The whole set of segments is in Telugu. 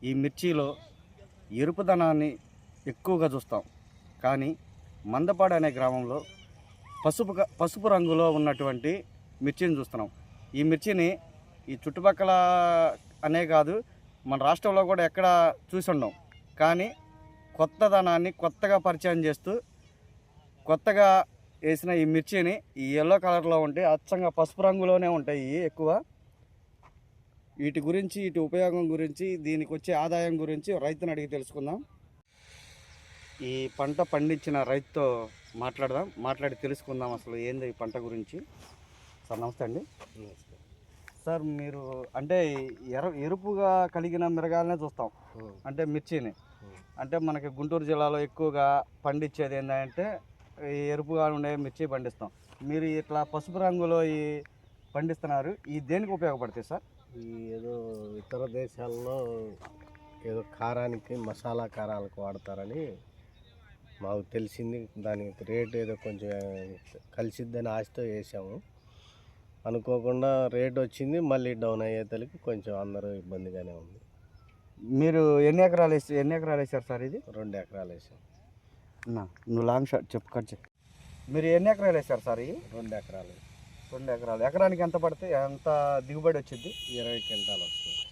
ఈ మిర్చిలో ఎరుపుదనాన్ని ఎక్కువగా చూస్తాం. కానీ మందపాడు అనే గ్రామంలో పసుపు రంగులో ఉన్నటువంటి మిర్చిని చూస్తున్నాం. ఈ మిర్చిని ఈ చుట్టుపక్కల అనే కాదు, మన రాష్ట్రంలో కూడా ఎక్కడ చూసి ఉండం. కానీ కొత్తదనాన్ని కొత్తగా పరిచయం చేస్తూ కొత్తగా వేసిన ఈ మిర్చిని ఈ ఎల్లో కలర్లో ఉంటాయి, అచ్చంగా పసుపు రంగులోనే ఉంటాయి ఎక్కువ. వీటి గురించి, వీటి ఉపయోగం గురించి, దీనికి వచ్చే ఆదాయం గురించి రైతుని అడిగి తెలుసుకుందాం. ఈ పంట పండించిన రైతుతో మాట్లాడి తెలుసుకుందాం అసలు ఏంది ఈ పంట గురించి. సార్ నమస్తే అండి. సార్ మీరు అంటే ఎరుపుగా కలిగిన మిరగాలనే చూస్తాం, అంటే మిర్చిని. అంటే మనకి గుంటూరు జిల్లాలో ఎక్కువగా పండించేది ఏంటంటే ఈ ఎరుపుగా ఉండే మిర్చి పండిస్తాం. మీరు ఇట్లా పసుపు రంగులో ఈ పండిస్తున్నారు, ఈ దేనికి ఉపయోగపడతాయి సార్? ఈ ఏదో ఇతర దేశాల్లో ఏదో కారానికి, మసాలా కారాలకు వాడతారని మాకు తెలిసింది. దానికి రేటు ఏదో కొంచెం కలిసిద్దని ఆశతో వేసాము. అనుకోకుండా రేట్ వచ్చింది, మళ్ళీ డౌన్ అయ్యేతలకి కొంచెం అందరూ ఇబ్బందిగానే ఉంది. మీరు ఎన్ని ఎకరాలు వేసారు సార్? ఇది 2 ఎకరాలు వేసాం. నువ్వు లాంగ్ షాట్ చెప్పు. మీరు ఎన్ని ఎకరాలు వేసారు సార్? 2 ఎకరాలు. 2 ఎకరాలు. ఎకరానికి ఎంత పడితే ఎంత దిగుబడి వచ్చింది? 20 క్వింటాలు వస్తుంది.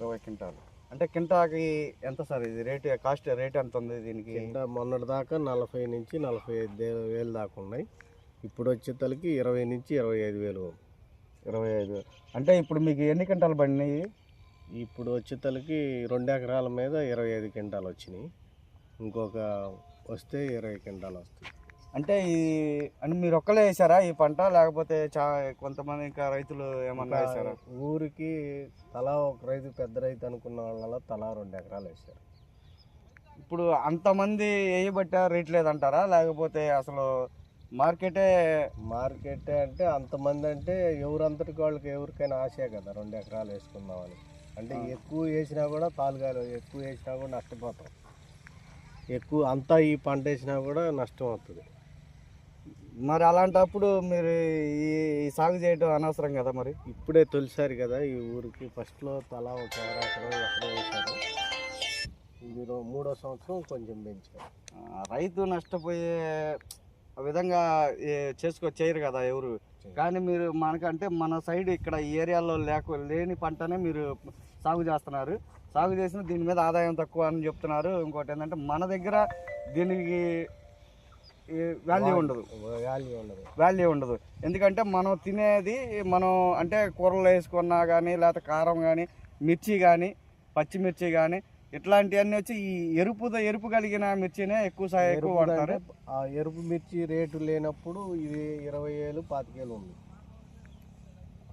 20 క్వింటాలు అంటే కింటాకి ఎంత సార్? ఇది కాస్ట్ రేట్ ఎంత ఉంది దీనికి? కింటా మొన్నటి దాకా 40 నుంచి 45 వేలు దాకా ఉన్నాయి. ఇప్పుడు వచ్చేతలకి 20 నుంచి 25 వేలు. 25 అంటే ఇప్పుడు మీకు ఎన్ని క్వింటాలు పడినాయి? ఇప్పుడు వచ్చేతలకి 2 ఎకరాల మీద 25 క్వింటాలు వచ్చినాయి. ఇంకొక వస్తే 20 క్వింటాలు వస్తాయి. అంటే అంటే మీరు ఒక్కలే వేసారా ఈ పంట, లేకపోతే కొంతమంది ఇంకా రైతులు ఏమన్నా వేసారా? ఊరికి తలా ఒక రైతు, పెద్ద రైతు అనుకున్న వాళ్ళ తలా 2 ఎకరాలు వేసారు. ఇప్పుడు అంతమంది వేయబట్టే రేట్ లేదంటారా, లేకపోతే అసలు మార్కెటే అంటే అంతమంది అంటే ఎవరంతటికి వాళ్ళకి ఎవరికైనా ఆశే కదా 2 ఎకరాలు వేసుకుందామని. అంటే ఎక్కువ వేసినా కూడా తాలుగాలు, ఎక్కువ వేసినా కూడా నష్టపోతాం. ఎక్కువ అంతా ఈ పంట వేసినా కూడా నష్టం అవుతుంది. మరి అలాంటప్పుడు మీరు ఈ సాగు చేయడం అనవసరం కదా? మరి ఇప్పుడే తొలిసారి కదా ఈ ఊరికి. ఫస్ట్లో తలా ఒక ఎకరం వేశారు. ఇది 3వ సంవత్సరం కొంచెం పెంచారు. రైతు నష్టపోయే విధంగా చేయరు కదా ఎవరు. కానీ మీరు మనకంటే మన సైడ్ ఇక్కడ ఈ ఏరియాలో లేని పంటనే మీరు సాగు చేస్తున్నారు. సాగు చేసిన దీని మీద ఆదాయం తక్కువ అని చెప్తున్నారు. ఇంకోటి ఏంటంటే మన దగ్గర దీనికి వాల్యూ ఉండదు. ఎందుకంటే మనం తినేది అంటే కూరలు వేసుకున్నా కానీ, లేకపోతే కారం కానీ, మిర్చి కానీ, పచ్చిమిర్చి కానీ, ఇట్లాంటివన్నీ వచ్చి ఈ ఎరుపు కలిగిన మిర్చినే ఎక్కువ వాడతారు. ఆ ఎరుపు మిర్చి రేటు లేనప్పుడు ఇది 20,000, 25,000 ఉంది.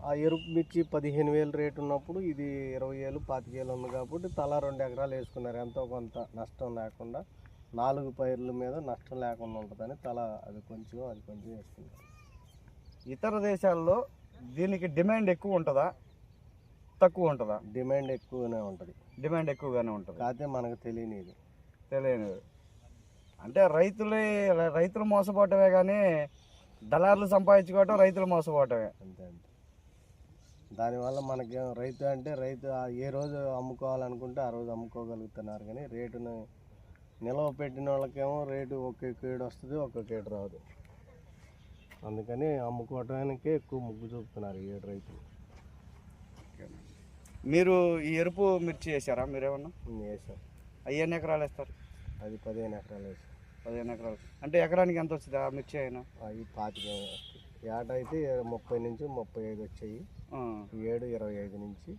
ఆ ఎరుపు మిర్చి 15,000 రేటు ఉన్నప్పుడు ఇది 20,000, 25,000 ఉంది. కాబట్టి తలా 2 ఎకరాలు వేసుకున్నారు. ఎంతో కొంత నష్టం లేకుండా, 4 పైర్ల మీద నష్టం లేకుండా ఉంటుందని తలా అది కొంచెం వేసుకుంటారు. ఇతర దేశాల్లో దీనికి డిమాండ్ ఎక్కువ ఉంటుందా, తక్కువ ఉంటుందా? డిమాండ్ ఎక్కువగానే ఉంటుంది. కాకపోతే మనకు తెలియనిది. అంటే రైతులు మోసపోవటమే కానీ దళారులు సంపాదించుకోవటం, రైతులు మోసపోవటమే. అంతే. దానివల్ల మనకేం రైతు అంటే ఏ రోజు అమ్ముకోవాలనుకుంటే ఆ రోజు అమ్ముకోగలుగుతున్నారు. కానీ రేటును నిల్వ పెట్టిన వాళ్ళకేమో రేటు ఒక్కొక్క ఏడు వస్తుంది, ఒక్కొక్క ఏడు రాదు. అందుకని అమ్ముకోవటానికే ఎక్కువ మొగ్గు చూపుతున్నారు ఈ 7 రైతులు. మీరు ఈ ఎరుపు మిర్చి వేసారా? మీరేమన్నా వేసాం. అవి ఎన్ని ఎకరాలు వేస్తారు? అది 15 ఎకరాలు వేసాం. 15 ఎకరాలు అంటే ఎకరానికి ఎంత వచ్చింది ఆ మిర్చి అయినా? అవి 25 వస్తాయి. ఏట అయితే 30 నుంచి 35 వచ్చాయి. 25 నుంచి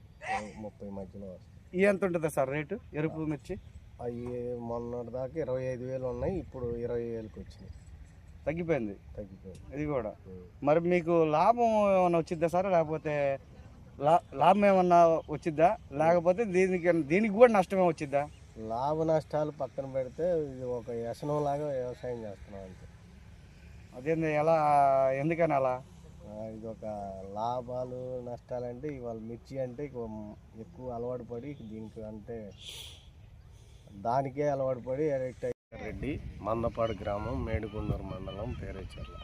30 మధ్యలో వస్తాయి. ఇవి ఎంత ఉంటుంది సార్ రేటు ఎరుపు మిర్చి? అవి మొన్నటి దాకా 25,000 ఉన్నాయి. ఇప్పుడు 20,000కి వచ్చినాయి. తగ్గిపోయింది ఇది కూడా. మరి మీకు లాభం ఏమన్నా వచ్చిద్దా సార్, లేకపోతే లాభం ఏమన్నా వచ్చిద్దా, లేకపోతే దీనికి కూడా నష్టమే వచ్చిద్దా? లాభ నష్టాలు పక్కన పెడితే ఇది ఒక వ్యసనం లాగా వ్యవసాయం చేస్తున్నాం అంతే. అదేంది, ఎందుకని అలా? ఇది ఒక లాభాలు నష్టాలంటే ఇవాళ మిర్చి అంటే ఎక్కువ అలవాటు పడి దీనికి అంటే దానికే అలవాటు పడి రెడ్డి, మందపాడు గ్రామం, మేడికొండూరు మండలం, పేరేచర్ల.